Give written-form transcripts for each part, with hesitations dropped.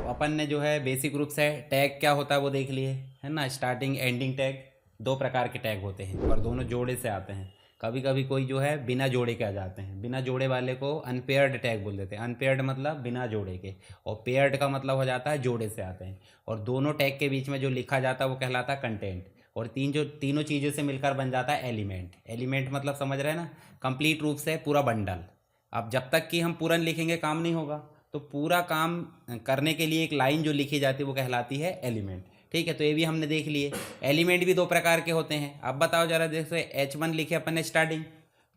अपन ने जो है बेसिक रूप से टैग क्या होता है वो देख लिए है ना। स्टार्टिंग एंडिंग टैग, दो प्रकार के टैग होते हैं और दोनों जोड़े से आते हैं। कभी कभी कोई जो है बिना जोड़े के आ जाते हैं। बिना जोड़े वाले को अनपेयर्ड टैग बोल देते हैं। अनपेयर्ड मतलब बिना जोड़े के, और पेयर्ड का मतलब हो जाता है जोड़े से आते हैं। और दोनों टैग के बीच में जो लिखा जाता है वो कहलाता है कंटेंट। और तीनों चीज़ों से मिलकर बन जाता है एलिमेंट। एलिमेंट मतलब समझ रहे हैं ना, कंप्लीट रूप से पूरा बंडल। अब जब तक कि हम पूरन लिखेंगे काम नहीं होगा, तो पूरा काम करने के लिए एक लाइन जो लिखी जाती है वो कहलाती है एलिमेंट। ठीक है, तो ये भी हमने देख लिए। एलिमेंट भी दो प्रकार के होते हैं। अब बताओ जरा, जैसे H1 लिखे अपन ने स्टार्टिंग,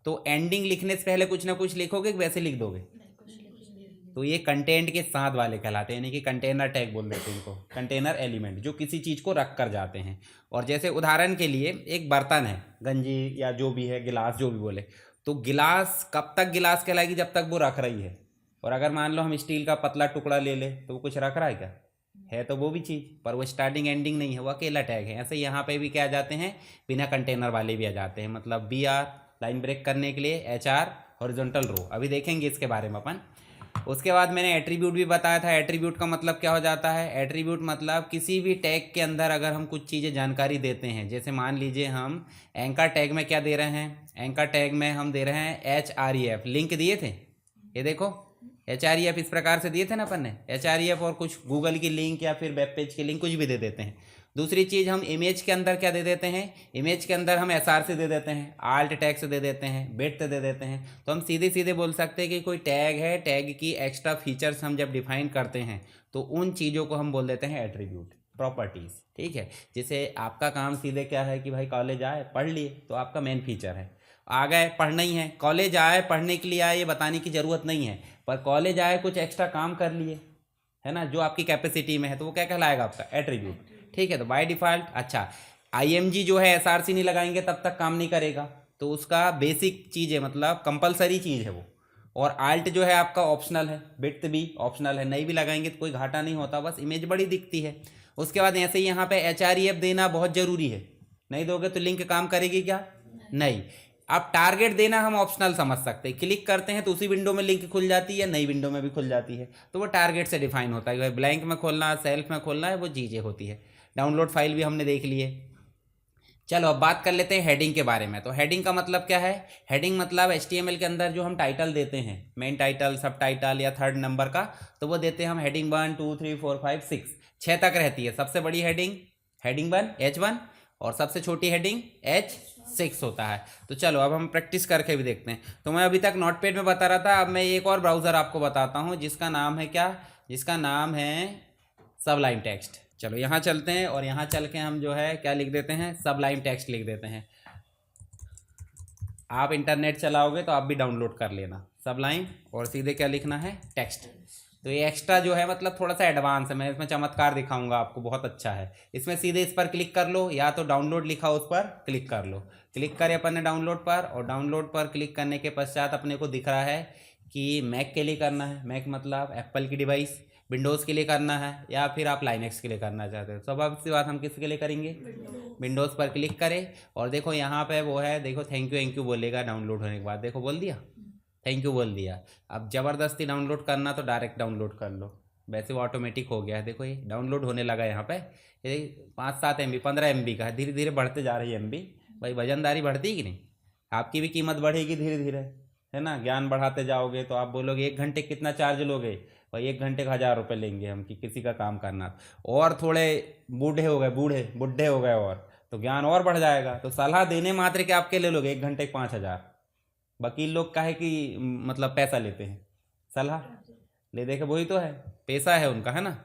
तो एंडिंग लिखने से पहले कुछ ना कुछ लिखोगे कि वैसे लिख दोगे? तो ये कंटेंट के साथ वाले कहलाते हैं, यानी कि कंटेनर टैग बोल देते हैं इनको। कंटेनर एलिमेंट जो किसी चीज़ को रख कर जाते हैं। और जैसे उदाहरण के लिए एक बर्तन है, गंजी या जो भी है, गिलास जो भी बोले, तो गिलास कब तक गिलास कहलाएगी? जब तक वो रख रही है। और अगर मान लो हम स्टील का पतला टुकड़ा ले ले, तो वो कुछ रख रहा है क्या? है तो वो भी चीज़, पर वो स्टार्टिंग एंडिंग नहीं है, वो अकेला टैग है। ऐसे यहाँ पे भी क्या आ जाते हैं, बिना कंटेनर वाले भी आ जाते हैं। मतलब BR लाइन ब्रेक करने के लिए, HR हॉरिजॉन्टल रो, अभी देखेंगे इसके बारे में अपन। उसके बाद मैंने एट्रीब्यूट भी बताया था। एट्रीब्यूट का मतलब क्या हो जाता है? एट्रीब्यूट मतलब किसी भी टैग के अंदर अगर हम कुछ चीज़ें जानकारी देते हैं, जैसे मान लीजिए हम एंकर टैग में क्या दे रहे हैं, एंकर टैग में हम दे रहे हैं HREF, लिंक दिए थे। ये देखो HREF इस प्रकार से दिए थे ना अपन ने, HREF, और कुछ गूगल की लिंक या फिर वेब पेज की लिंक कुछ भी दे देते हैं। दूसरी चीज़, हम इमेज के अंदर क्या दे देते हैं? इमेज के अंदर हम SR से दे देते हैं, आल्ट टैग से दे देते हैं, बिट दे देते हैं। तो हम सीधे सीधे बोल सकते हैं कि कोई टैग है, टैग की एक्स्ट्रा फीचर्स हम जब डिफाइन करते हैं तो उन चीज़ों को हम बोल देते हैं एट्रीब्यूट, प्रॉपर्टीज़। ठीक है, जैसे आपका काम सीधे क्या है कि भाई कॉलेज आए पढ़ लिए, तो आपका मेन फीचर है। आ गए पढ़ना ही है, कॉलेज आए पढ़ने के लिए आए ये बताने की ज़रूरत नहीं है, पर कॉलेज आए कुछ एक्स्ट्रा काम कर लिए, है ना, जो आपकी कैपेसिटी में है, तो वो क्या कहलाएगा? आपका एट्रीब्यूट। ठीक है, तो बाय डिफ़ॉल्ट, अच्छा, IMG जो है SRC नहीं लगाएंगे तब तक काम नहीं करेगा, तो उसका बेसिक चीज़ है, मतलब कंपलसरी चीज़ है वो। और आल्ट जो है आपका ऑप्शनल है, बिट भी ऑप्शनल है, नहीं भी लगाएंगे तो कोई घाटा नहीं होता, बस इमेज बड़ी दिखती है। उसके बाद ऐसे ही यहाँ पे HREF देना बहुत ज़रूरी है, नहीं दोगे तो लिंक काम करेगी क्या? नहीं। अब टारगेट देना हम ऑप्शनल समझ सकते हैं, क्लिक करते हैं तो उसी विंडो में लिंक खुल जाती है, नई विंडो में भी खुल जाती है, तो वो टारगेट से डिफाइन होता है कि भाई ब्लैंक में खोलना है, सेल्फ में खोलना है, वो चीज़ें होती है। डाउनलोड फाइल भी हमने देख ली है। चलो अब बात कर लेते हैं हेडिंग के बारे में। तो हेडिंग का मतलब क्या है? हेडिंग मतलब HTML के अंदर जो हम टाइटल देते हैं, मेन टाइटल, सब टाइटल या थर्ड नंबर का, तो वो देते हैं हम हेडिंग 1 2 3 4 5 6, 6 तक रहती है। सबसे बड़ी हेडिंग हेडिंग 1 H1, और सबसे छोटी हेडिंग H6 होता है। तो चलो अब हम प्रैक्टिस करके भी देखते हैं। तो मैं अभी तक नोटपैड में बता रहा था, अब मैं एक और ब्राउज़र आपको बताता हूँ जिसका नाम है क्या? जिसका नाम है सबलाइम टेक्स्ट। चलो यहाँ चलते हैं और यहाँ चल के हम जो है क्या लिख देते हैं? सबलाइम टेक्स्ट लिख देते हैं। आप इंटरनेट चलाओगे तो आप भी डाउनलोड कर लेना सबलाइम, और सीधे क्या लिखना है? टेक्स्ट। तो ये एक्स्ट्रा जो है मतलब थोड़ा सा एडवांस है, मैं इसमें चमत्कार दिखाऊंगा आपको, बहुत अच्छा है। इसमें सीधे इस पर क्लिक कर लो, या तो डाउनलोड लिखा उस पर क्लिक कर लो। क्लिक करें अपन ने डाउनलोड पर, और डाउनलोड पर क्लिक करने के पश्चात अपने को दिख रहा है कि मैक के लिए करना है। मैक मतलब एप्पल की डिवाइस। विंडोज़ के लिए करना है, या फिर आप लाइनक्स के लिए करना चाहते हो। स्वाभाविक सी बात, हम किसके लिए करेंगे? विंडोज़ पर क्लिक करें, और देखो यहाँ पे वो है, देखो थैंक यू बोलेगा डाउनलोड होने के बाद। देखो बोल दिया, थैंक यू बोल दिया। अब ज़बरदस्ती डाउनलोड करना तो डायरेक्ट डाउनलोड कर लो, वैसे वो ऑटोमेटिक हो गया है। देखो ये डाउनलोड होने लगा यहाँ पे। ये 5-7 MB 15 MB का है, धीरे धीरे बढ़ते जा रही है MB। भाई वजनदारी बढ़ती है कि नहीं? आपकी भी कीमत बढ़ेगी धीरे धीरे, है ना। ज्ञान बढ़ाते जाओगे तो आप बोलोगे 1 घंटे कितना चार्ज लोगे? भाई 1 घंटे का 1000 रुपये लेंगे हम, कि किसी का काम करना। और थोड़े बूढ़े हो गए, बुढ़े हो गए, और तो ज्ञान और बढ़ जाएगा। तो सलाह देने मात्र के आपके ले लोगे 1 घंटे 5,000। वकील लोग काहे कि मतलब पैसा लेते हैं, सलाह ले दे के, वही तो है, पैसा है उनका, है ना।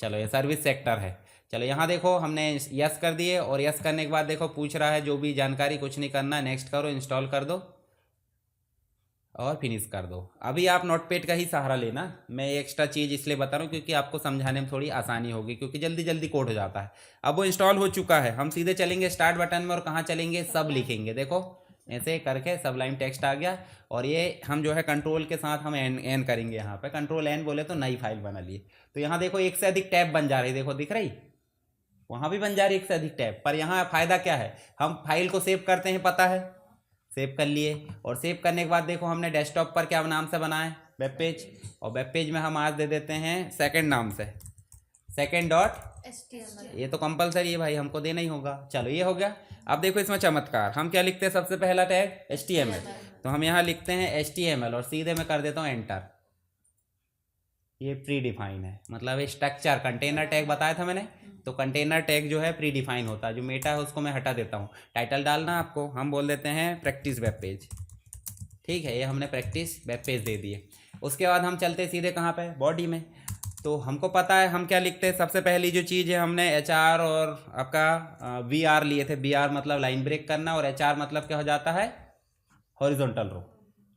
चलो ये सर्विस सेक्टर है। चलो यहाँ देखो हमने यस कर दिए, और यस करने के बाद देखो पूछ रहा है जो भी जानकारी, कुछ नहीं करना, नेक्स्ट करो, इंस्टॉल कर दो और फिनिश कर दो। अभी आप नोटपैड का ही सहारा लेना, मैं एक्स्ट्रा चीज़ इसलिए बता रहा हूँ क्योंकि आपको समझाने में थोड़ी आसानी होगी, क्योंकि जल्दी जल्दी कोड हो जाता है। अब वो इंस्टॉल हो चुका है, हम सीधे चलेंगे स्टार्ट बटन में, और कहाँ चलेंगे? सब लिखेंगे। देखो ऐसे करके सबलाइम टेक्स्ट आ गया, और ये हम जो है कंट्रोल के साथ हम एन करेंगे। यहाँ पे कंट्रोल एन बोले तो नई फाइल बना लिए। तो यहाँ देखो एक से अधिक टैब बन जा रही, देखो दिख रही, वहाँ भी बन जा रही एक से अधिक टैब। पर यहाँ फ़ायदा क्या है? हम फाइल को सेव करते हैं, पता है, सेव कर लिए, और सेव करने के बाद देखो हमने डेस्कटॉप पर क्या नाम से बनाए? Web page. और वेब पेज में हम आज दे देते हैं सेकंड नाम से, सेकेंड डॉट HTML। ये तो कंपलसरी है भाई, हमको देना ही होगा। चलो ये हो गया। अब देखो इसमें चमत्कार, हम क्या लिखते हैं सबसे पहला टैग HTML, तो हम यहाँ लिखते हैं HTML और सीधे मैं कर देता हूँ एंटर। ये प्री डिफाइन है, मतलब स्ट्रक्चर कंटेनर टैग बताया था मैंने, तो कंटेनर टैग जो है प्री डिफाइन होता है, जो मेटा है उसको मैं हटा देता हूँ। टाइटल डालना आपको, हम बोल देते हैं प्रैक्टिस वेब पेज, ठीक है, ये हमने प्रैक्टिस वेब पेज दे दिए। उसके बाद हम चलते सीधे कहाँ पे, बॉडी में। तो हमको पता है हम क्या लिखते हैं, सबसे पहली जो चीज़ है हमने HR और आपका VR लिए थे। VR मतलब लाइन ब्रेक करना, और HR मतलब क्या हो जाता है, हॉरिजॉन्टल रो,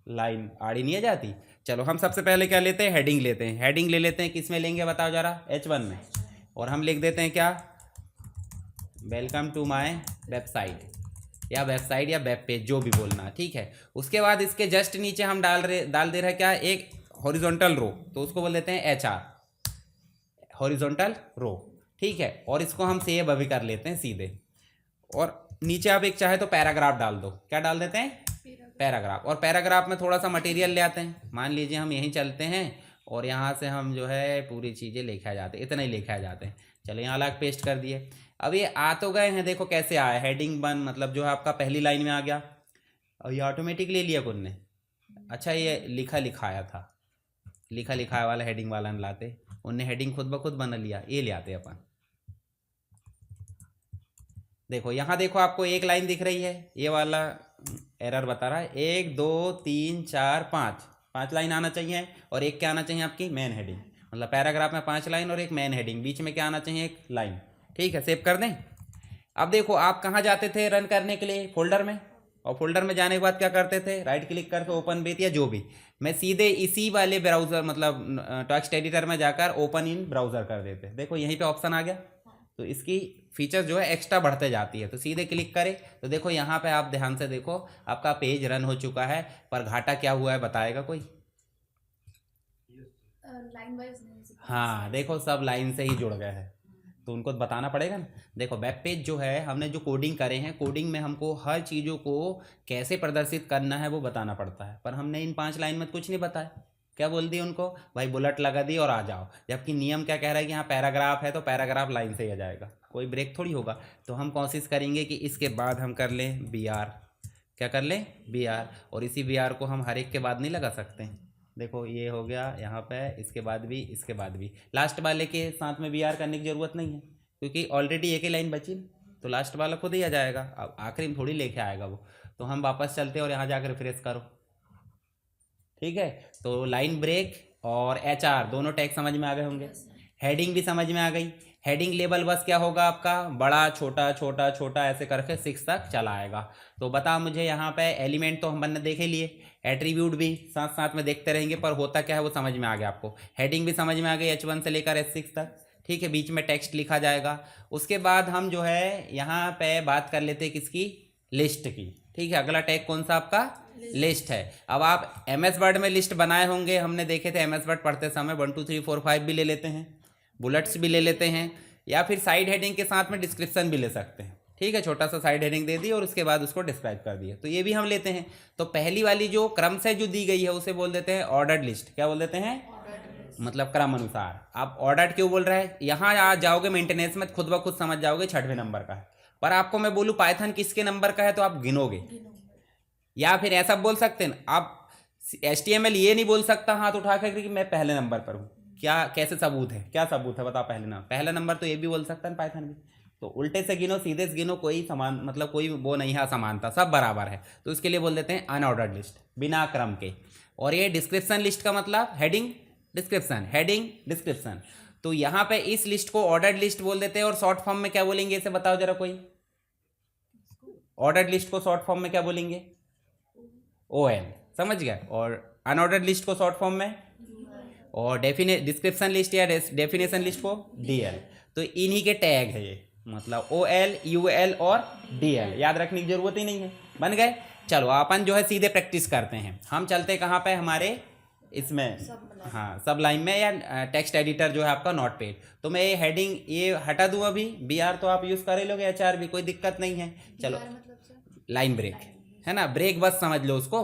लाइन आड़ी नहीं आ जाती। चलो हम सबसे पहले क्या लेते हैं, हेडिंग लेते हैं। हेडिंग ले लेते हैं, किस में लेंगे बताओ जरा, H1 में, और हम लिख देते हैं क्या, वेलकम टू माय वेबसाइट, या वेबसाइट या वेब पेज, जो भी बोलना, ठीक है। उसके बाद इसके जस्ट नीचे हम डाल दे रहे क्या, एक हॉरिजॉन्टल रो, तो उसको बोल देते हैं HR, हॉरिजॉन्टल रो, ठीक है। और इसको हम सेव अभी कर लेते हैं सीधे, और नीचे आप एक चाहे तो पैराग्राफ डाल दो। क्या डाल देते हैं, पैराग्राफ। और पैराग्राफ में थोड़ा सा मटेरियल ले आते हैं, मान लीजिए हम यहीं चलते हैं और यहाँ से हम जो है पूरी चीज़ें लिखा जाते हैं, इतना ही लिखा जाते हैं। चलो यहाँ अलग पेस्ट कर दिए। अब ये आ तो गए हैं, देखो कैसे आया, हेडिंग 1 मतलब जो है आपका पहली लाइन में आ गया, और ये ऑटोमेटिक ले लिया कौन ने, अच्छा ये लिखा आया था, लिखा वाला हेडिंग वाला न लाते, उनने हेडिंग खुद ब खुद बना लिया, ये ले आते अपन। देखो यहाँ देखो आपको एक लाइन दिख रही है, ये वाला एरर बता रहा है, 1 2 3 4 5 लाइन आना चाहिए, और एक क्या आना चाहिए आपकी, मेन हेडिंग, मतलब पैराग्राफ में 5 लाइन और एक मेन हेडिंग, बीच में क्या आना चाहिए, एक लाइन, ठीक है। सेव कर दें। अब देखो आप कहाँ जाते थे रन करने के लिए, फोल्डर में, और फोल्डर में जाने के बाद क्या करते थे, राइट क्लिक करके ओपन विथ या जो भी, मैं सीधे इसी वाले ब्राउज़र मतलब टेक्स्ट एडिटर में जाकर ओपन इन ब्राउज़र कर देते। देखो यहीं पे ऑप्शन आ गया, तो इसकी फीचर जो है एक्स्ट्रा बढ़ते जाती है। तो सीधे क्लिक करें तो देखो यहाँ पे आप ध्यान से देखो, आपका पेज रन हो चुका है, पर घाटा क्या हुआ है बताएगा कोई, लाइन वाइज नहीं, हाँ देखो सब लाइन से ही जुड़ गए हैं, तो उनको बताना पड़ेगा ना। देखो वेब पेज जो है हमने जो कोडिंग करे हैं, कोडिंग में हमको हर चीज़ों को कैसे प्रदर्शित करना है वो बताना पड़ता है, पर हमने इन 5 लाइन में कुछ नहीं बताया। क्या बोल दी उनको, भाई बुलेट लगा दी और आ जाओ, जबकि नियम क्या कह रहा है कि यहाँ पैराग्राफ है तो पैराग्राफ लाइन से ही आ जाएगा, कोई ब्रेक थोड़ी होगा। तो हम कोशिश करेंगे कि इसके बाद हम कर लें BR, क्या कर लें BR, और इसी BR को हम हर एक के बाद नहीं लगा सकते। देखो ये हो गया यहाँ पे, इसके बाद भी, इसके बाद भी, लास्ट वाले के साथ में BR करने की ज़रूरत नहीं है, क्योंकि ऑलरेडी एक ही लाइन बची, तो लास्ट वाला खुद ही आ जाएगा, अब आखिरी में थोड़ी लेके आएगा वो। तो हम वापस चलते और यहाँ जाकर रिफ्रेश करो, ठीक है। तो लाइन ब्रेक और HR दोनों टैग समझ में आ गए होंगे, हेडिंग भी समझ में आ गई। हेडिंग लेबल बस क्या होगा आपका, बड़ा छोटा छोटा छोटा ऐसे करके 6 तक चला आएगा। तो बता मुझे यहाँ पे एलिमेंट तो हम बनने देखे लिए, एट्रीब्यूट भी साथ साथ में देखते रहेंगे, पर होता क्या है वो समझ में आ गया आपको। हेडिंग भी समझ में आ गई H1 से लेकर H6 तक, ठीक है, बीच में टेक्स्ट लिखा जाएगा। उसके बाद हम जो है यहाँ पे बात कर लेते हैं किसकी, लिस्ट की, ठीक है। अगला टैग कौन सा आपका, लिस्ट है। अब आप MS वर्ड में लिस्ट बनाए होंगे, हमने देखे थे MS वर्ड पढ़ते समय 1 2 3 4 5 भी ले लेते हैं, बुलेट्स भी ले लेते हैं, या फिर साइड हेडिंग के साथ में डिस्क्रिप्शन भी ले सकते हैं, ठीक है। छोटा सा साइड हेडिंग दे दी और उसके बाद उसको डिस्क्राइब कर दिया, तो ये भी हम लेते हैं। तो पहली वाली जो क्रम से जो दी गई है उसे बोल देते हैं ऑर्डर्ड लिस्ट। क्या बोल देते हैं, मतलब क्रम अनुसार। आप ऑर्डर्ड क्यों बोल रहे हैं, यहाँ आ जाओगे मेंटेनेंस में खुद ब खुद समझ जाओगे 6वें नंबर का है, पर आपको मैं बोलूँ पाइथन किसके नंबर का है तो आप गिनोगे, या फिर ऐसा बोल सकते हैं आप HTML ये नहीं बोल सकता हाथ उठा कर कि मैं पहले नंबर पर हूँ, क्या कैसे सबूत है, क्या सबूत है बताओ, पहला नंबर तो ये भी बोल सकता है पाइथन भी। तो उल्टे से गिनो सीधे से गिनो, कोई समान मतलब कोई वो नहीं है असमानता, सब बराबर है। तो इसके लिए बोल देते हैं अनऑर्डर्ड लिस्ट, बिना क्रम के। और ये डिस्क्रिप्शन लिस्ट का मतलब हेडिंग डिस्क्रिप्शन, हेडिंग डिस्क्रिप्शन। तो यहाँ पे इस लिस्ट को ऑर्डर्ड लिस्ट बोल देते हैं, और शॉर्ट फॉर्म में क्या बोलेंगे इसे बताओ जरा कोई, ऑर्डर्ड लिस्ट को शॉर्ट फॉर्म में क्या बोलेंगे, OL, समझ गए। और अनऑर्डर्ड लिस्ट को शॉर्ट फॉर्म में, और डिस्क्रिप्शन लिस्ट या डेफिनेशन लिस्ट को DL। तो इन्हीं के टैग है ये, मतलब OL UL और DL, याद रखने की जरूरत ही नहीं है, बन गए। चलो अपन जो है सीधे प्रैक्टिस करते हैं, हम चलते हैं कहाँ पे, हमारे इसमें, हाँ सब लाइन में, या टेक्स्ट एडिटर जो है आपका नोटपैड। तो मैं ये हेडिंग ये हटा दूँ अभी, BR तो आप यूज़ कर ही लोगे, HR भी, कोई दिक्कत नहीं है। चलो लाइन ब्रेक है ना, ब्रेक बस समझ लो उसको,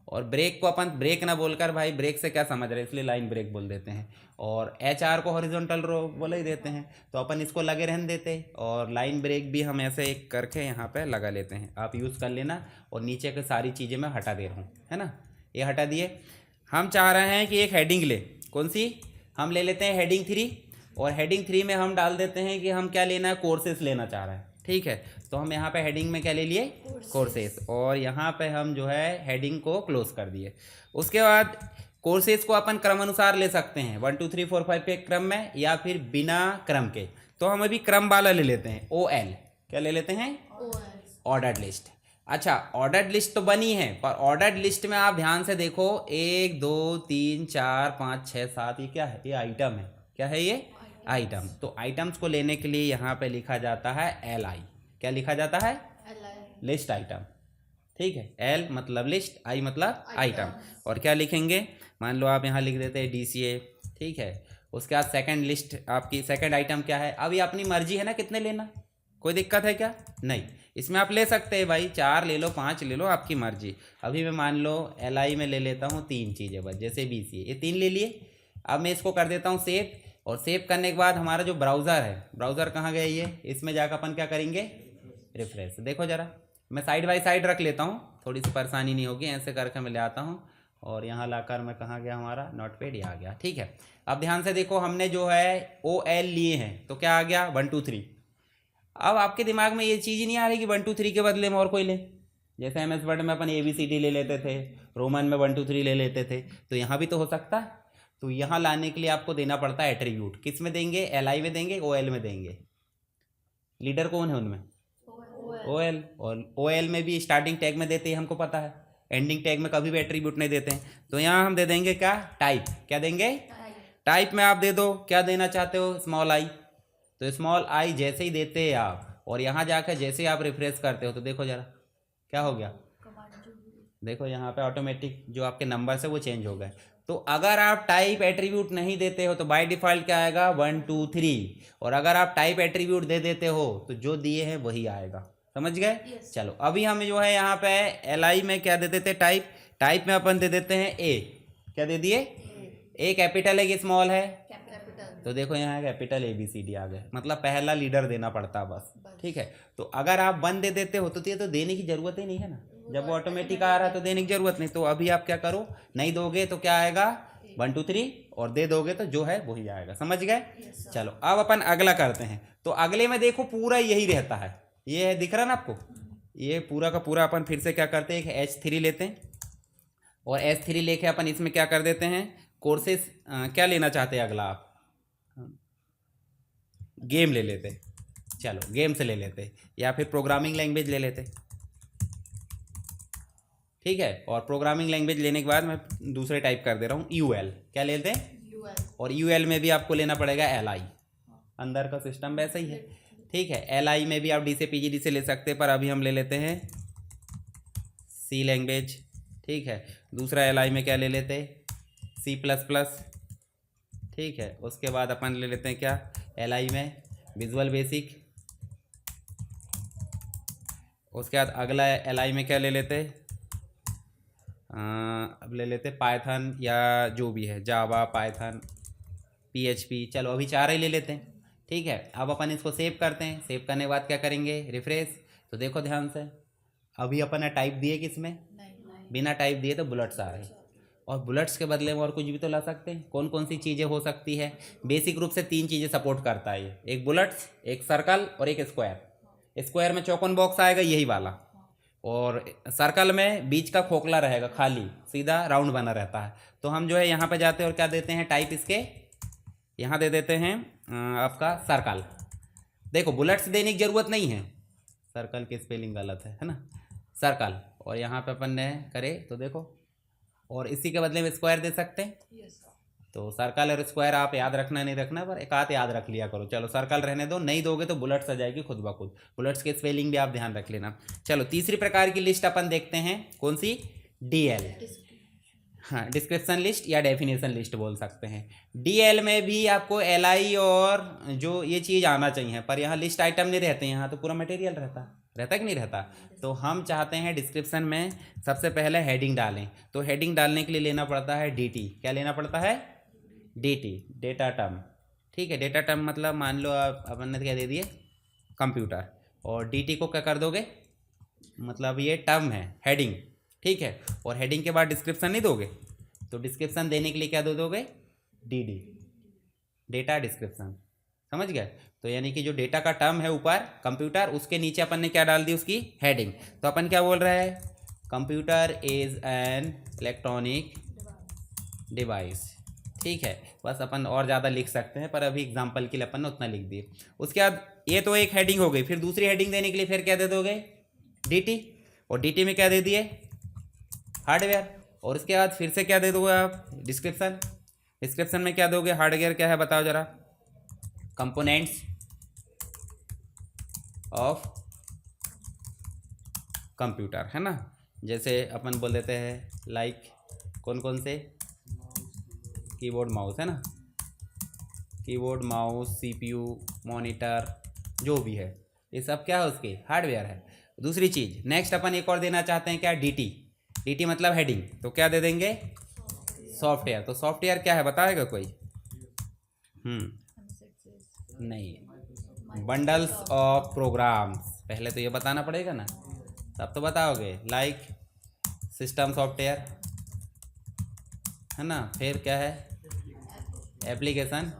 और ब्रेक को अपन ब्रेक ना बोलकर भाई ब्रेक से क्या समझ रहे हैं, इसलिए लाइन ब्रेक बोल देते हैं। और HR को हॉरिजॉन्टल रो बोले ही देते हैं, तो अपन इसको लगे रहने देते। और लाइन ब्रेक भी हम ऐसे एक करके यहाँ पे लगा लेते हैं, आप यूज़ कर लेना। और नीचे की सारी चीज़ें मैं हटा दे रहा हूँ, है ना, ये हटा दिए। हम चाह रहे हैं कि एक हेडिंग ले, कौन सी, हम ले लेते हैं हेडिंग 3। और हेडिंग 3 में हम डाल देते हैं कि हम क्या लेना है, कोर्सेस लेना चाह रहे हैं, ठीक है। तो हम यहाँ पे हेडिंग में क्या ले लिए, कोर्सेस। और यहाँ पे हम जो है हेडिंग को क्लोज कर दिए। उसके बाद कोर्सेज को अपन क्रम अनुसार ले सकते हैं, 1 2 3 4 5 के क्रम में, या फिर बिना क्रम के। तो हम अभी क्रम वाला ले लेते हैं, OL। क्या ले लेते हैं, ऑर्डर्ड लिस्ट। अच्छा, ऑर्डर्ड लिस्ट तो बनी है, पर ऑर्डर्ड लिस्ट में आप ध्यान से देखो, 1 2 3 4 5 6 7, ये क्या है, ये आइटम है। क्या है ये, आइटम। तो आइटम्स को लेने के लिए यहाँ पे लिखा जाता है LI। क्या लिखा जाता है, लिस्ट आइटम, ठीक है। L मतलब लिस्ट, I मतलब आइटम। और क्या लिखेंगे, मान लो आप यहाँ लिख देते हैं DCA, ठीक है। उसके बाद सेकंड लिस्ट, आपकी सेकंड आइटम क्या है, अब ये अपनी मर्जी है ना कितने लेना, कोई दिक्कत है क्या, नहीं। इसमें आप ले सकते हैं भाई, 4 ले लो 5 ले लो, आपकी मर्जी। अभी मैं मान लो LI में ले लेता हूँ 3 चीज़ें बस, जैसे BCA, ये 3 ले लिए। अब मैं इसको कर देता हूँ सेव। और सेव करने के बाद हमारा जो ब्राउज़र है, ब्राउज़र कहाँ गया ये, इसमें जाकर अपन क्या करेंगे, रिफ्रेश। देखो ज़रा, मैं साइड बाय साइड रख लेता हूँ, थोड़ी सी परेशानी नहीं होगी, ऐसे करके मैं ले आता हूँ। और यहाँ लाकर मैं कहाँ गया, हमारा नोटपैड, ये आ गया, ठीक है। अब ध्यान से देखो, हमने जो है OL लिए हैं, तो क्या आ गया, 1 2 3। अब आपके दिमाग में ये चीज़ ही नहीं आ रही कि 1 2 3 के बदले में और कोई ले, जैसे MS वर्ड में अपन ABCD ले लेते थे, रोमन में 1 2 3 ले लेते थे, तो यहाँ भी तो हो सकता है। तो यहाँ लाने के लिए आपको देना पड़ता है एट्रीब्यूट। किस में देंगे, LI में देंगे, OL में देंगे। लीडर कौन है उनमें, OL। और OL में भी स्टार्टिंग टैग में देते हैं, हमको पता है। एंडिंग टैग में कभी भी एट्रीब्यूट नहीं देते हैं। तो यहाँ हम दे देंगे क्या, टाइप। क्या देंगे, टाइप में आप दे दो, क्या देना चाहते हो, स्मॉल I। तो स्मॉल I जैसे ही देते हैं आप, और यहाँ जाकर जैसे ही आप रिफ्रेश करते हो, तो देखो जरा क्या हो गया, देखो यहाँ पे ऑटोमेटिक जो आपके नंबर्स है वो चेंज हो गए। तो अगर आप टाइप एट्रीब्यूट नहीं देते हो तो बाय डिफ़ॉल्ट क्या आएगा, 1 2 3। और अगर आप टाइप एट्रीब्यूट दे देते हो तो जो दिए हैं वही आएगा, समझ गए। चलो अभी हम जो है यहाँ पे LI में क्या दे देते, टाइप। टाइप में अपन दे देते हैं A। क्या दे दिए, A कैपिटल है कि स्मॉल है, तो देखो यहाँ कैपिटल ABCD आ गए, मतलब पहला लीडर देना पड़ता है बस, ठीक है। तो अगर आप 1 दे देते हो तो ये तो देने की जरूरत ही नहीं है ना, जब वो ऑटोमेटिक आ रहा है तो देने की जरूरत नहीं। तो अभी आप क्या करो, नहीं दोगे तो क्या आएगा, 1 2 3, और दे दोगे तो जो है वही आएगा, समझ गए। चलो अब अपन अगला करते हैं। तो अगले में देखो पूरा यही रहता है, ये है, दिख रहा ना आपको, ये पूरा का पूरा। अपन फिर से क्या करते हैं, एक H3 लेते हैं, और H3 लेके अपन इसमें क्या कर देते हैं, कोर्सेस क्या लेना चाहते हैं अगला आप, गेम ले लेते, चलो गेम से ले लेते, या फिर प्रोग्रामिंग लैंग्वेज ले लेते, ठीक है। और प्रोग्रामिंग लैंग्वेज लेने के बाद मैं दूसरे टाइप कर दे रहा हूँ UL। क्या लेते हैं, और UL में भी आपको लेना पड़ेगा LI, अंदर का सिस्टम वैसा ही है, ठीक है। LI में भी आप D से PGD से ले सकते हैं, पर अभी हम ले लेते हैं C लैंग्वेज, ठीक है। दूसरा LI में क्या ले लेते हैं, C++, ठीक है। उसके बाद अपन ले लेते हैं क्या, LI में विजुअल बेसिक। उसके बाद अगला LI में क्या ले लेते हैं, अब ले लेते पाइथन, या जो भी है, जावा, पाइथन, PHP। चलो अभी 4 ही ले लेते हैं, ठीक है। अब अपन इसको सेव करते हैं। सेव करने के बाद क्या करेंगे, रिफ्रेश। तो देखो ध्यान से, अभी अपन ने टाइप दिए किसमें, बिना टाइप दिए तो बुलेट्स आ रहे हैं। और बुलेट्स के बदले में और कुछ भी तो ला सकते हैं। कौन कौन सी चीज़ें हो सकती है, बेसिक रूप से 3 चीज़ें सपोर्ट करता है ये, एक बुलेट्स, एक सर्कल और एक स्क्वायर। स्क्वायर में चौकोन बॉक्स आएगा यही वाला, और सर्कल में बीच का खोखला रहेगा, खाली सीधा राउंड बना रहता है। तो हम जो है यहाँ पे जाते हैं और क्या देते हैं, टाइप इसके यहाँ दे देते हैं आपका सर्कल। देखो बुलेट्स देने की ज़रूरत नहीं है, सर्कल की स्पेलिंग गलत है ना, सर्कल। और यहाँ पे अपन ने करे तो देखो, और इसी के बदले में स्क्वायर दे सकते हैं। तो सर्कल और स्क्वायर आप याद रखना नहीं रखना, पर एक आध याद रख लिया करो। चलो सर्कल रहने दो, नहीं दोगे तो बुलेट्स आ जाएगी खुद ब खुद। बुलेट्स के स्पेलिंग भी आप ध्यान रख लेना। चलो तीसरी प्रकार की लिस्ट अपन देखते हैं, कौन सी, DL। हाँ, डिस्क्रिप्शन लिस्ट या डेफिनेशन लिस्ट बोल सकते हैं। DL में भी आपको LI और जो ये चीज़ आना चाहिए, पर यहाँ लिस्ट आइटम नहीं रहते, यहाँ तो पूरा मटेरियल रहता है, रहता कि नहीं रहता। तो हम चाहते हैं डिस्क्रिप्शन में सबसे पहले हेडिंग डालें, तो हेडिंग डालने के लिए लेना पड़ता है dt। क्या लेना पड़ता है? dt, data term. ठीक है, डेटा टर्म मतलब मान लो आप अपन ने क्या दे दिए, कंप्यूटर, और dt को क्या कर दोगे, मतलब ये टर्म है हेडिंग। ठीक है, और हेडिंग के बाद डिस्क्रिप्शन नहीं दोगे, तो डिस्क्रिप्शन देने के लिए क्या दे दोगे, dd, डेटा डिस्क्रिप्शन। समझ गए? तो यानी कि जो डेटा का टर्म है ऊपर कंप्यूटर, उसके नीचे अपन ने क्या डाल दी, उसकी हेडिंग। तो अपन क्या बोल रहे हैं, computer is an electronic device. ठीक है, बस अपन और ज़्यादा लिख सकते हैं, पर अभी एग्जांपल के लिए अपन ने उतना लिख दिए। उसके बाद ये तो एक हेडिंग हो गई, फिर दूसरी हेडिंग देने के लिए फिर क्या दे दोगे, dt, और dt में क्या दे दिए, हार्डवेयर, और उसके बाद फिर से क्या दे दोगे आप, डिस्क्रिप्शन। डिस्क्रिप्शन में क्या दोगे, हार्डवेयर क्या है बताओ जरा, कंपोनेंट्स ऑफ कंप्यूटर, है ना। जैसे अपन बोल देते हैं लाइक कौन कौन से, कीबोर्ड माउस, है ना, कीबोर्ड माउस, सीपीयू, मॉनिटर, जो भी है ये सब क्या है, उसके हार्डवेयर है। दूसरी चीज़ नेक्स्ट अपन एक और देना चाहते हैं, क्या, dt। dt मतलब हेडिंग, तो क्या दे देंगे, सॉफ्टवेयर। तो सॉफ्टवेयर क्या है बताएगा कोई? नहीं, बंडल्स ऑफ प्रोग्राम्स। पहले तो ये बताना पड़ेगा ना, तब तो बताओगे। लाइक सिस्टम सॉफ्टवेयर, है ना, फिर क्या है, एप्लीकेशन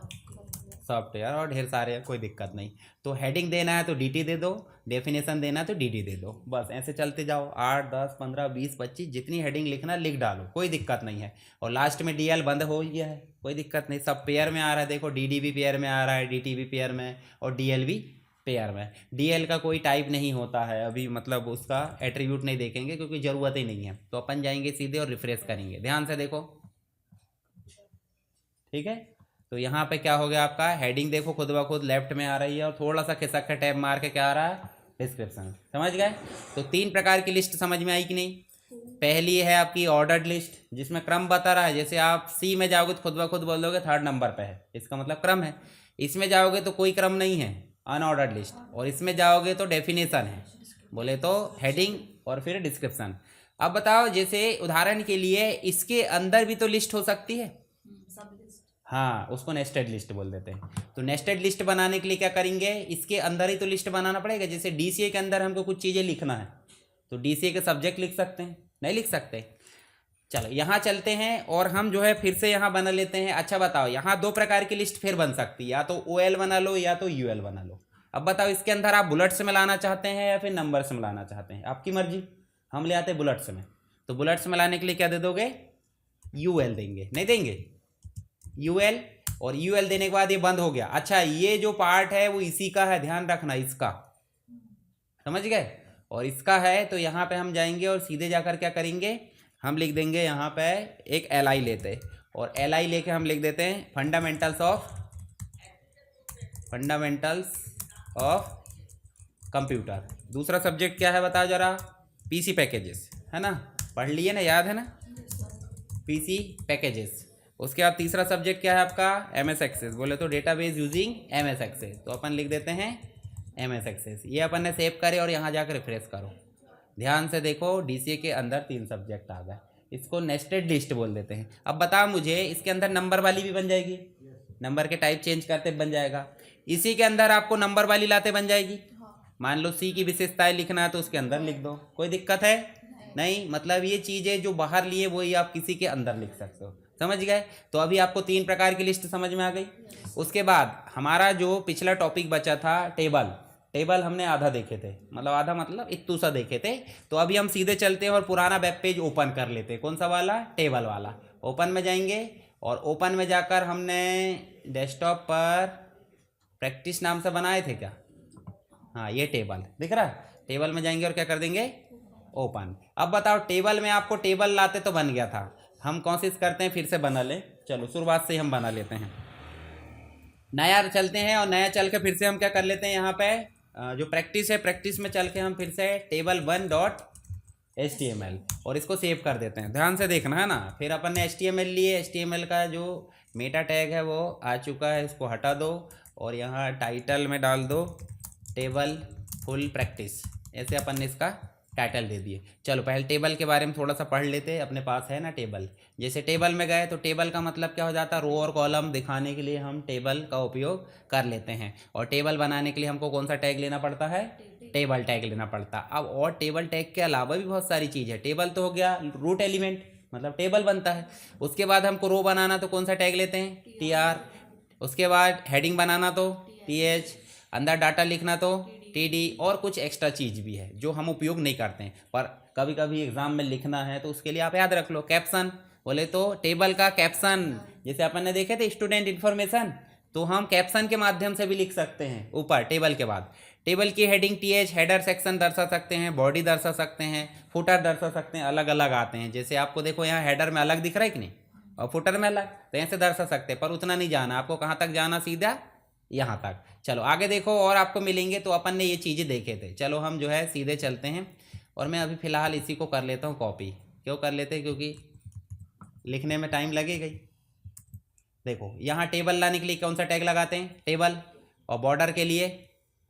सॉफ्टवेयर, और ढेर सारे, कोई दिक्कत नहीं। तो हेडिंग देना है तो dt दे दो, डेफिनेशन देना है तो dd दे दो, बस ऐसे चलते जाओ। 8 10 15 20 25 जितनी हेडिंग लिखना लिख डालो, कोई दिक्कत नहीं है। और लास्ट में dl बंद हो गया है, कोई दिक्कत नहीं, सब पेयर में आ रहा है। देखो dd भी पेयर में आ रहा है, dt भी पेयर में, और dl भी पेयर में। dl का कोई टाइप नहीं होता है अभी, मतलब उसका एट्रीब्यूट नहीं देखेंगे क्योंकि ज़रूरत ही नहीं है। तो अपन जाएंगे सीधे और रिफ्रेश करेंगे, ध्यान से देखो। ठीक है, तो यहाँ पे क्या हो गया आपका, हेडिंग देखो खुद ब खुद लेफ्ट में आ रही है, और थोड़ा सा खिसक के टैब मार के क्या आ रहा है, डिस्क्रिप्शन। समझ गए? तो 3 प्रकार की लिस्ट समझ में आई कि नहीं? पहली है आपकी ऑर्डर्ड लिस्ट, जिसमें क्रम बता रहा है। जैसे आप सी में जाओगे तो खुद ब खुद बोलोगे 3rd नंबर पे है, इसका मतलब क्रम है। इसमें जाओगे तो कोई क्रम नहीं है, अनऑर्डर्ड लिस्ट। और इसमें जाओगे तो डेफिनेशन है, बोले तो हेडिंग और फिर डिस्क्रिप्शन। अब बताओ, जैसे उदाहरण के लिए इसके अंदर भी तो लिस्ट हो सकती है, हाँ, उसको नेस्टेड लिस्ट बोल देते हैं। तो नेस्टेड लिस्ट बनाने के लिए क्या करेंगे, इसके अंदर ही तो लिस्ट बनाना पड़ेगा। जैसे DCA के अंदर हमको कुछ चीज़ें लिखना है, तो DCA के सब्जेक्ट लिख सकते हैं, नहीं लिख सकते? चलो यहाँ चलते हैं, और हम जो है फिर से यहाँ बना लेते हैं। अच्छा बताओ, यहाँ 2 प्रकार की लिस्ट फिर बन सकती है, या तो OL बना लो या तो UL बना लो। अब बताओ, इसके अंदर आप बुलेट्स में लाना चाहते हैं या फिर नंबर्स में लाना चाहते हैं, आपकी मर्जी। हम ले आते हैं बुलेट्स में, तो बुलेट्स में लाने के लिए क्या दे दोगे, UL देंगे, नहीं देंगे UL, और UL देने के बाद ये बंद हो गया। अच्छा, ये जो पार्ट है वो इसी का है, ध्यान रखना इसका, समझ गए। और इसका है, तो यहाँ पे हम जाएंगे और सीधे जाकर क्या करेंगे, हम लिख देंगे यहाँ पे एक LI लेते, और LI लेके हम लिख देते हैं फंडामेंटल्स ऑफ कंप्यूटर। दूसरा सब्जेक्ट क्या है बताओ जरा, PC पैकेजेस, है ना, पढ़ लिए ना, याद है ना, PC पैकेजेस। उसके बाद तीसरा सब्जेक्ट क्या है आपका, MS एक्सेस, बोले तो डेटाबेस यूजिंग MS एक्सेस। तो अपन लिख देते हैं MS एक्सेस। ये अपन ने सेव करे और यहाँ जाकर रिफ्रेश करो। ध्यान से देखो, DCA के अंदर 3 सब्जेक्ट आ गए, इसको नेस्टेड लिस्ट बोल देते हैं। अब बताओ मुझे, इसके अंदर नंबर वाली भी बन जाएगी, नंबर के टाइप चेंज करते बन जाएगा। इसी के अंदर आपको नंबर वाली लाते बन जाएगी। मान लो C की विशेषताएं लिखना है तो उसके अंदर लिख दो, कोई दिक्कत है नहीं। मतलब ये चीज़ें जो बाहर लिए वही आप किसी के अंदर लिख सकते हो, समझ गए। तो अभी आपको 3 प्रकार की लिस्ट समझ में आ गई। उसके बाद हमारा जो पिछला टॉपिक बचा था, टेबल हमने आधा देखे थे, मतलब आधा मतलब इतू सा देखे थे। तो अभी हम सीधे चलते हैं और पुराना वेब पेज ओपन कर लेते हैं। कौन सा वाला, टेबल वाला। ओपन में जाएंगे, और ओपन में जाकर हमने डेस्कटॉप पर प्रैक्टिस नाम से बनाए थे क्या, हाँ ये टेबल दिख रहा है। टेबल में जाएंगे और क्या कर देंगे, ओपन। अब बताओ, टेबल में आपको टेबल लाते तो बन गया था, हम कोशिश करते हैं फिर से बना ले। चलो शुरुआत से ही हम बना लेते हैं, नया चलते हैं, और नया चल के फिर से हम क्या कर लेते हैं, यहाँ पे जो प्रैक्टिस है, प्रैक्टिस में चल के हम फिर से table1.html, और इसको सेव कर देते हैं। ध्यान से देखना है ना। फिर अपन ने HTML लिए, HTML का जो मेटा टैग है वो आ चुका है, इसको हटा दो, और यहाँ टाइटल में डाल दो टेबल फुल प्रैक्टिस, ऐसे अपन ने इसका टाइटल दे दिए। चलो पहले टेबल के बारे में थोड़ा सा पढ़ लेते हैं, अपने पास है ना टेबल। जैसे टेबल में गए तो टेबल का मतलब क्या हो जाता है, रो और कॉलम दिखाने के लिए हम टेबल का उपयोग कर लेते हैं। और टेबल बनाने के लिए हमको कौन सा टैग लेना पड़ता है, टेबल टैग लेना पड़ता है। अब और टेबल टैग के अलावा भी बहुत सारी चीज़ है। टेबल तो हो गया रूट एलिमेंट, मतलब टेबल बनता है। उसके बाद हमको रो बनाना तो कौन सा टैग लेते हैं, TR। उसके बाद हेडिंग बनाना तो TH, अंदर डाटा लिखना तो TD, और कुछ एक्स्ट्रा चीज़ भी है जो हम उपयोग नहीं करते हैं, पर कभी कभी एग्जाम में लिखना है तो उसके लिए आप याद रख लो। कैप्शन बोले तो टेबल का कैप्शन, जैसे अपन ने देखे थे स्टूडेंट इन्फॉर्मेशन, तो हम कैप्शन के माध्यम से भी लिख सकते हैं ऊपर टेबल के बाद। टेबल की हेडिंग TH, हेडर सेक्शन दर्शा सकते हैं, बॉडी दर्शा सकते हैं, फुटर दर्शा सकते हैं, अलग अलग आते हैं। जैसे आपको देखो यहाँ हेडर में अलग दिख रहा है कि नहीं, और फुटर में अलग, तो ऐसे दर्शा सकते हैं। पर उतना नहीं जाना आपको, कहाँ तक जाना, सीधा यहाँ तक। चलो आगे देखो और आपको मिलेंगे। तो अपन ने ये चीज़ें देखे थे। चलो हम जो है सीधे चलते हैं, और मैं अभी फ़िलहाल इसी को कर लेता हूँ कॉपी। क्यों कर लेते हैं, क्योंकि लिखने में टाइम लगेगा ही। देखो यहाँ टेबल लाने के लिए कौन सा टैग लगाते हैं, टेबल। और बॉर्डर के लिए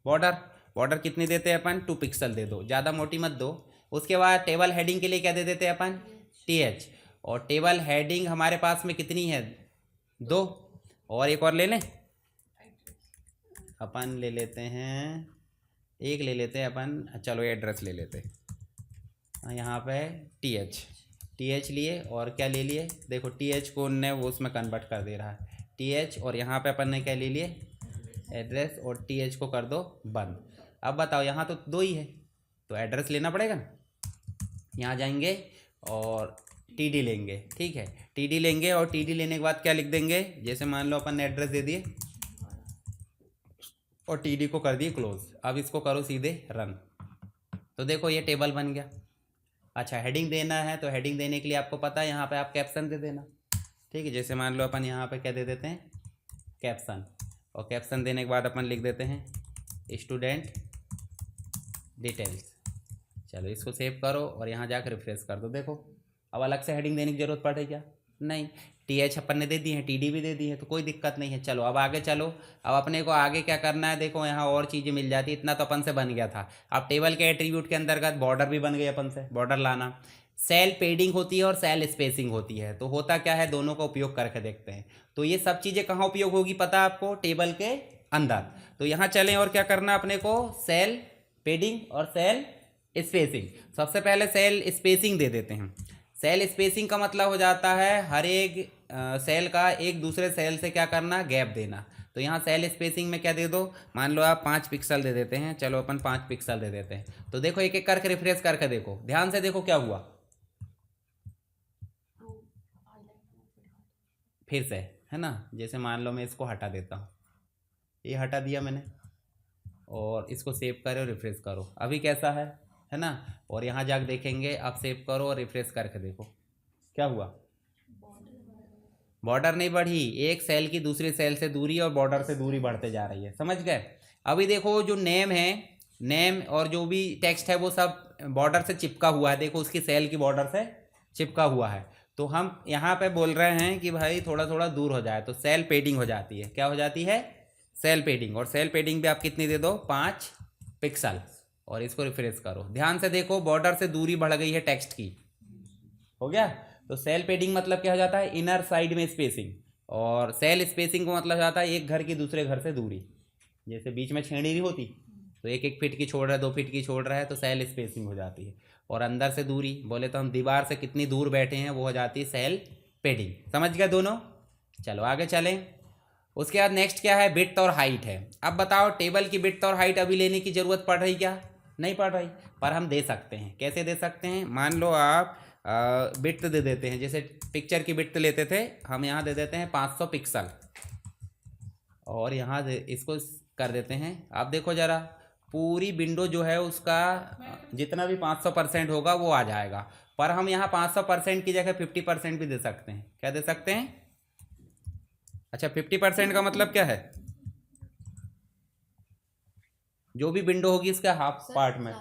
बॉर्डर कितनी देते हैं अपन, 2 पिक्सल दे दो, ज़्यादा मोटी मत दो। उसके बाद टेबल हेडिंग के लिए क्या दे देते हैं अपन, TH। और टेबल हेडिंग हमारे पास में कितनी है, 2। और एक और ले लें, अपन ले लेते हैं, एक ले लेते हैं अपन, चलो एड्रेस ले लेते हैं। यहाँ पे TH लिए, और क्या ले लिए, देखो TH को ने वो उसमें कन्वर्ट कर दे रहा है, TH। और यहाँ पे अपन ने क्या ले लिए, एड्रेस, और TH को कर दो बंद। अब बताओ यहाँ तो 2 ही है, तो एड्रेस लेना पड़ेगा ना। यहाँ जाएंगे और TD लेंगे, ठीक है, TD लेंगे। और TD लेने के बाद क्या लिख देंगे, जैसे मान लो अपन ने एड्रेस दे दिए और TD को कर दिए क्लोज। अब इसको करो सीधे रन, तो देखो ये टेबल बन गया। अच्छा हेडिंग देना है, तो हेडिंग देने के लिए आपको पता है यहाँ पे आप कैप्शन दे देना, ठीक है। जैसे मान लो अपन यहाँ पे क्या दे देते हैं, कैप्शन। और कैप्शन देने के बाद अपन लिख देते हैं स्टूडेंट डिटेल्स। चलो इसको सेव करो और यहाँ जाकर रिफ्रेश कर दो। देखो अब अलग से हेडिंग देने की जरूरत पड़े क्या, नहीं। TH अपन ने दे दी है, TD भी दे दी है, तो कोई दिक्कत नहीं है। चलो अब आगे चलो। अब अपने को आगे क्या करना है, देखो यहाँ और चीज़ें मिल जाती, इतना तो अपन से बन गया था। अब टेबल के एट्रीब्यूट के अंतर्गत बॉर्डर भी बन गई अपन से, बॉर्डर लाना। सेल पेडिंग होती है और सेल स्पेसिंग होती है, तो होता क्या है, दोनों का उपयोग करके देखते हैं। तो ये सब चीज़ें कहाँ उपयोग होगी पता है आपको, टेबल के अंदर। तो यहाँ चलें और क्या करना अपने को, सेल पेडिंग और सेल स्पेसिंग। सबसे पहले सेल स्पेसिंग दे देते हैं। सेल स्पेसिंग का मतलब हो जाता है हर एक सेल का एक दूसरे सेल से क्या करना, गैप देना। तो यहाँ सेल स्पेसिंग में क्या दे दो, मान लो आप 5 पिक्सल दे देते हैं। चलो अपन 5 पिक्सल दे देते हैं। तो देखो एक एक करके रिफ्रेश करके देखो, ध्यान से देखो क्या हुआ, फिर से है ना। जैसे मान लो मैं इसको हटा देता हूँ, ये हटा दिया मैंने, और इसको सेव करो और रिफ्रेश करो, अभी कैसा है ना। और यहाँ जाकर देखेंगे, आप सेव करो और रिफ्रेश करके देखो क्या हुआ, बॉर्डर नहीं बढ़ी, एक सेल की दूसरी सेल से दूरी और बॉर्डर से दूरी बढ़ते जा रही है, समझ गए। अभी देखो जो नेम है, नेम और जो भी टेक्स्ट है वो सब बॉर्डर से चिपका हुआ है। देखो उसकी सेल की बॉर्डर से चिपका हुआ है। तो हम यहाँ पे बोल रहे हैं कि भाई थोड़ा थोड़ा दूर हो जाए, तो सेल पेडिंग हो जाती है। क्या हो जाती है, सेल पेडिंग। और सेल पेडिंग भी आप कितनी दे दो, 5 पिक्सल। और इसको रिफ्रेश करो, ध्यान से देखो बॉर्डर से दूरी बढ़ गई है टेक्स्ट की, हो गया। तो सेल पेडिंग मतलब क्या हो जाता है, इनर साइड में स्पेसिंग। और सेल स्पेसिंग को मतलब जाता है एक घर की दूसरे घर से दूरी। जैसे बीच में छेड़ी नहीं होती, तो 1-1 फीट की छोड़ रहा है, 2 फीट की छोड़ रहा है, तो सेल स्पेसिंग हो जाती है। और अंदर से दूरी बोले तो हम दीवार से कितनी दूर बैठे हैं, वो हो जाती है सेल पेडिंग। समझ गए दोनों। चलो आगे चलें। उसके बाद नेक्स्ट क्या है, विड्थ और हाइट है। अब बताओ टेबल की विड्थ और हाइट अभी लेने की ज़रूरत पड़ रही क्या, नहीं पड़ रही, पर हम दे सकते हैं। कैसे दे सकते हैं, मान लो आप विड्थ दे देते हैं, जैसे पिक्चर की विड्थ लेते थे, हम यहाँ दे देते हैं 500 पिक्सल। और यहाँ इसको कर देते हैं। आप देखो ज़रा, पूरी विंडो जो है उसका जितना भी 500% होगा वो आ जाएगा। पर हम यहाँ 500% की जगह 50% भी दे सकते हैं। क्या दे सकते हैं, अच्छा 50% का मतलब क्या है, जो भी विंडो होगी उसके हाफ पार्ट में,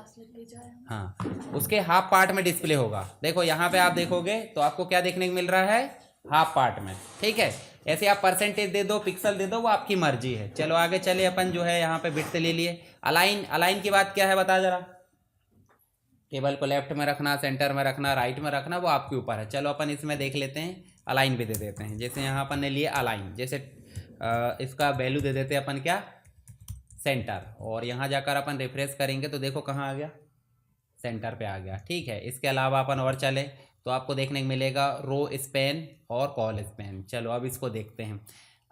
हाँ उसके हाफ पार्ट में डिस्प्ले होगा। देखो यहाँ पे आप देखोगे तो आपको क्या देखने को मिल रहा है, हाफ पार्ट में, ठीक है। ऐसे आप परसेंटेज दे दो, पिक्सल दे दो, वो आपकी मर्जी है। चलो आगे चले, अपन जो है यहाँ पे विड्थ ले लिए। अलाइन, अलाइन की बात क्या है बता जरा, टेबल को लेफ्ट में रखना, सेंटर में रखना, राइट में रखना, वो आपके ऊपर है। चलो अपन इसमें देख लेते हैं, अलाइन भी दे देते हैं। जैसे यहाँ अपन ने लिए अलाइन, जैसे इसका वैल्यू दे देते हैं अपन क्या, सेंटर, और यहाँ जाकर अपन रिफ्रेश करेंगे तो देखो कहाँ आ गया, सेंटर पे आ गया। ठीक है, इसके अलावा अपन और चले तो आपको देखने को मिलेगा रो स्पैन और कॉल स्पैन। चलो अब इसको देखते हैं।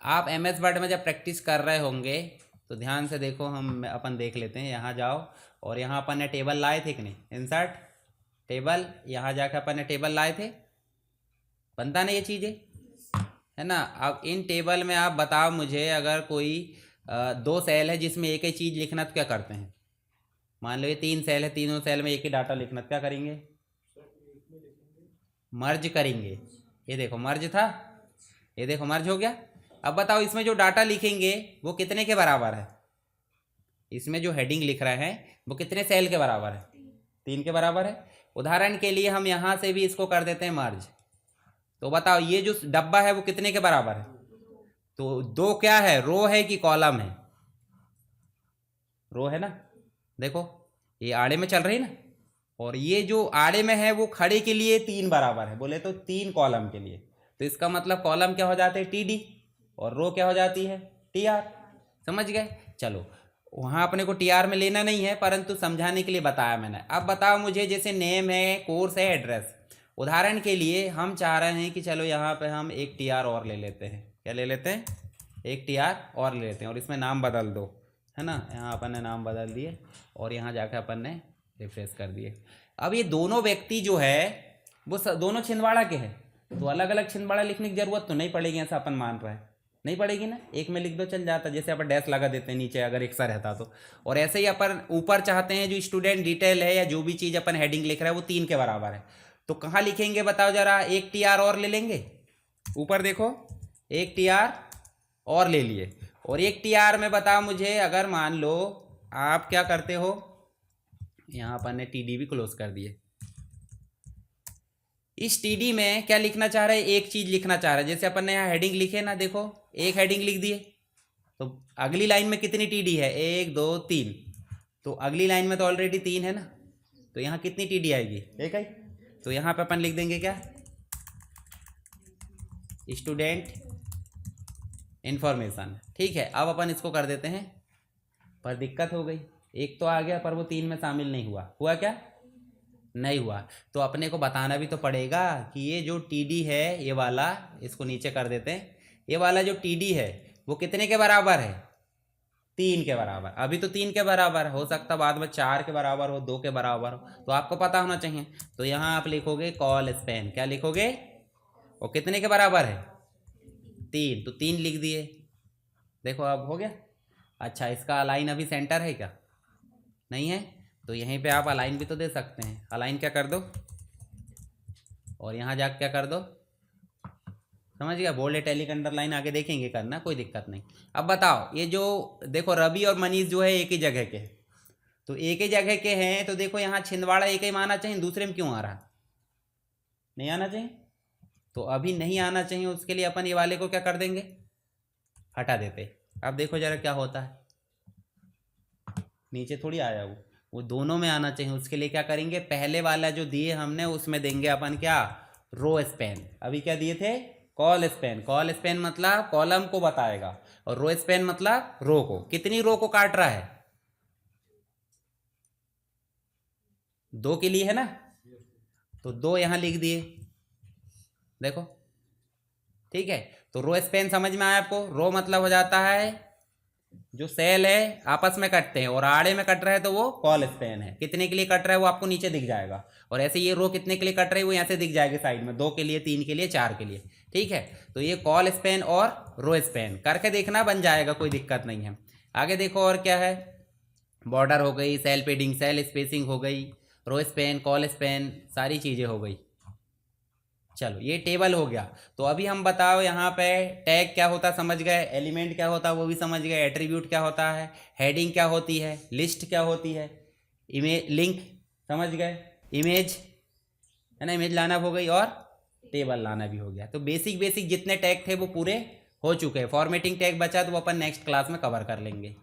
आप MS वर्ड में जब प्रैक्टिस कर रहे होंगे तो ध्यान से देखो, हम अपन देख लेते हैं। यहाँ जाओ और यहाँ अपन ने टेबल लाए थे कि नहीं, इंसर्ट टेबल, यहाँ जाकर अपन ने टेबल लाए थे, बनता नहीं ये चीज़ें, है ना। अब इन टेबल में आप बताओ मुझे, अगर कोई 2 सेल है जिसमें एक ही चीज़ लिखना तो क्या करते हैं। मान लो ये 3 सेल है, तीनों सेल में एक ही डाटा लिखना, क्या करेंगे, मर्ज करेंगे। ये देखो मर्ज था, ये देखो मर्ज हो गया। अब बताओ इसमें जो डाटा लिखेंगे वो कितने के बराबर है, इसमें जो हेडिंग लिख रहे हैं वो कितने सेल के बराबर है, 3 के बराबर है। उदाहरण के लिए हम यहाँ से भी इसको कर देते हैं मर्ज, तो बताओ ये जो डब्बा है वो कितने के बराबर है, तो 2 क्या है, रो है कि कॉलम है, रो है ना। देखो ये आड़े में चल रही है ना, और ये जो आड़े में है वो खड़े के लिए 3 बराबर है, बोले तो 3 कॉलम के लिए। तो इसका मतलब कॉलम क्या हो जाते हैं, TD, और रो क्या हो जाती है, TR। समझ गए। चलो वहाँ अपने को TR में लेना नहीं है, परंतु समझाने के लिए बताया मैंने। अब बताओ मुझे, जैसे नेम है, कोर्स है, एड्रेस, उदाहरण के लिए हम चाह रहे हैं कि चलो यहाँ पे हम एक TR और ले लेते हैं। क्या ले लेते हैं, एक TR और ले लेते हैं, और इसमें नाम बदल दो, है ना। यहाँ अपन ने नाम बदल दिए और यहाँ जाकर अपन ने रिफ्रेश कर दिए। अब ये दोनों व्यक्ति जो है वो दोनों छिंदवाड़ा के हैं, तो अलग अलग छिंदवाड़ा लिखने की जरूरत तो नहीं पड़ेगी, ऐसा अपन मान रहे हैं, नहीं पड़ेगी ना। एक में लिख दो चल जाता, जैसे अपन डैश लगा देते हैं नीचे अगर एक सा रहता तो। और ऐसे ही अपन ऊपर चाहते हैं जो स्टूडेंट डिटेल है या जो भी चीज़ अपन हेडिंग लिख रहे हैं वो 3 के बराबर है, तो कहाँ लिखेंगे बताओ जरा, एक TR और ले लेंगे। ऊपर देखो एक TR और ले लिए, और एक TR में बताओ मुझे, अगर मान लो आप क्या करते हो, यहाँ अपन ने TD भी क्लोज कर दिए। इस TD में क्या लिखना चाह रहे हैं, एक चीज लिखना चाह रहे हैं। जैसे अपन ने यहाँ हेडिंग लिखे ना, देखो एक हेडिंग लिख दिए, तो अगली लाइन में कितनी TD है, 1 2 3, तो अगली लाइन में तो ऑलरेडी 3 है ना, तो यहाँ कितनी TD आएगी, एक ही। तो यहाँ पे अपन लिख देंगे क्या, स्टूडेंट इंफॉर्मेशन। ठीक है, अब अपन इसको कर देते हैं, पर दिक्कत हो गई, एक तो आ गया पर वो 3 में शामिल नहीं हुआ। हुआ क्या, नहीं हुआ। तो अपने को बताना भी तो पड़ेगा कि ये जो TD है, ये वाला, इसको नीचे कर देते हैं, ये वाला जो TD है वो कितने के बराबर है, 3 के बराबर। अभी तो 3 के बराबर हो सकता बाद में 4 के बराबर हो, 2 के बराबर हो, तो आपको पता होना चाहिए। तो यहाँ आप लिखोगे कॉल स्पैन, क्या लिखोगे, वो कितने के बराबर है, 3, तो 3 लिख दिए। देखो अब हो गया। अच्छा, इसका अलाइन अभी सेंटर है क्या, नहीं है, तो यहीं पे आप अलाइन भी तो दे सकते हैं। अलाइन क्या कर दो, और यहाँ जाकर क्या कर दो, समझ गया, बोल्ड इटैलिक अंडरलाइन आगे देखेंगे करना, कोई दिक्कत नहीं। अब बताओ, ये जो देखो रवि और मनीष जो है एक ही जगह के, तो एक ही जगह के हैं, तो देखो यहाँ छिंदवाड़ा एक ही में आना चाहिए, दूसरे में क्यों आ रहा, नहीं आना चाहिए। तो अभी नहीं आना चाहिए, उसके लिए अपन ये वाले को क्या कर देंगे, हटा देते। अब देखो जरा क्या होता है, नीचे थोड़ी आया वो दोनों में आना चाहिए। उसके लिए क्या करेंगे, पहले वाला जो दिए हमने उसमें देंगे अपन क्या, रो स्पैन। अभी क्या दिए थे, कॉल स्पैन। कॉल स्पैन मतलब कॉलम को बताएगा, और रो स्पैन मतलब रो को। कितनी रो को काट रहा है, 2 के लिए है ना, तो 2 यहां लिख दिए, देखो। ठीक है, तो रो स्पैन समझ में आया आपको। रो मतलब हो जाता है जो सेल है आपस में कटते हैं, और आड़े में कट रहा है तो वो कॉल स्पैन है। कितने के लिए कट रहा है वो आपको नीचे दिख जाएगा, और ऐसे ये रो कितने के लिए कट रही है वो यहाँ से दिख जाएगी साइड में, 2 के लिए, 3 के लिए, 4 के लिए। ठीक है, तो ये कॉल स्पैन और रो स्पैन करके देखना, बन जाएगा, कोई दिक्कत नहीं है। आगे देखो और क्या है, बॉर्डर हो गई, सेल पेडिंग, सेल स्पेसिंग हो गई, रो स्पैन, कॉल स्पैन, सारी चीज़ें हो गई। चलो ये टेबल हो गया। तो अभी हम बताओ यहाँ पे टैग क्या होता है समझ गए, एलिमेंट क्या होता है वो भी समझ गए, एट्रीब्यूट क्या होता है, हेडिंग क्या होती है, लिस्ट क्या होती है, इमेज लिंक समझ गए, इमेज है ना, इमेज लाना हो गई, और टेबल लाना भी हो गया। तो बेसिक जितने टैग थे वो पूरे हो चुके हैं। फॉर्मेटिंग टैग बचा तो वो अपन नेक्स्ट क्लास में कवर कर लेंगे।